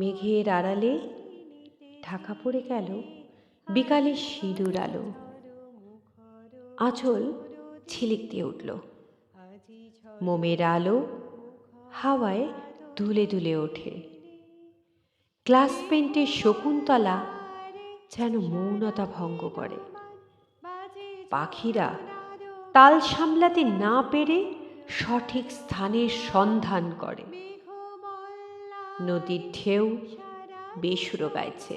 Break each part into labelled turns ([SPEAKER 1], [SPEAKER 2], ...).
[SPEAKER 1] মেঘের আড়ালে ঢাকা পড়ে গেল বিকালের সিঁদুর আলো। আঁচল ঝিলিক দিয়ে উঠল, মোমের আলো হাওয়ায় দুলে দুলে ওঠে। গ্লাস পেন্টের শকুন্তলা যেন মৌনতা ভঙ্গ করে। পাখিরা তাল সামলাতে না পেরে সঠিক স্থানের সন্ধান করে। নদীর ঢেউ বেসুরো গাইছে।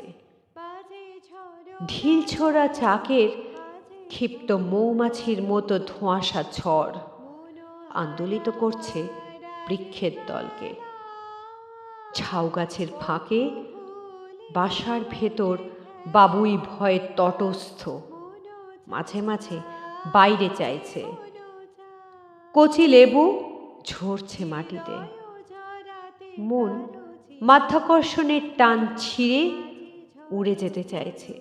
[SPEAKER 1] ঢিল ছোড়া চাকের ক্ষিপ্ত মৌমাছির মতো ধোঁয়াশা ঝড় আন্দোলিত করছে বৃক্ষের দলকে। ঝাউ গাছের ফাঁকে বাসার ভেতর বাবুই ভয়ে তটস্থ, মাঝে মাঝে বাইরে চাইছে। কচি লেবু ঝরছে মাটিতে। মন মাধ্যাকর্ষণের টান ছিঁড়ে উড়ে যেতে চাইছে।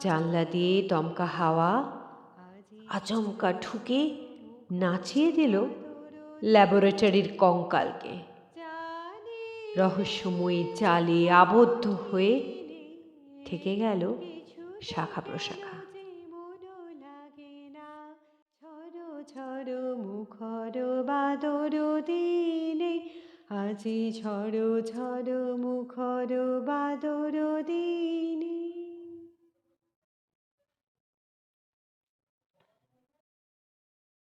[SPEAKER 1] জানলা দিয়ে দমকা হাওয়া আচমকা ঢুকে নাচিয়ে দিল ল্যাবরেটরির কঙ্কালকে। রহস্যময়ী জালে আবদ্ধ হয়ে থেকে গেল শাখা প্রশাখা। ঝড় মুখর বাদর দিনে, আজি ঝড় মুখর বাদর দিনে।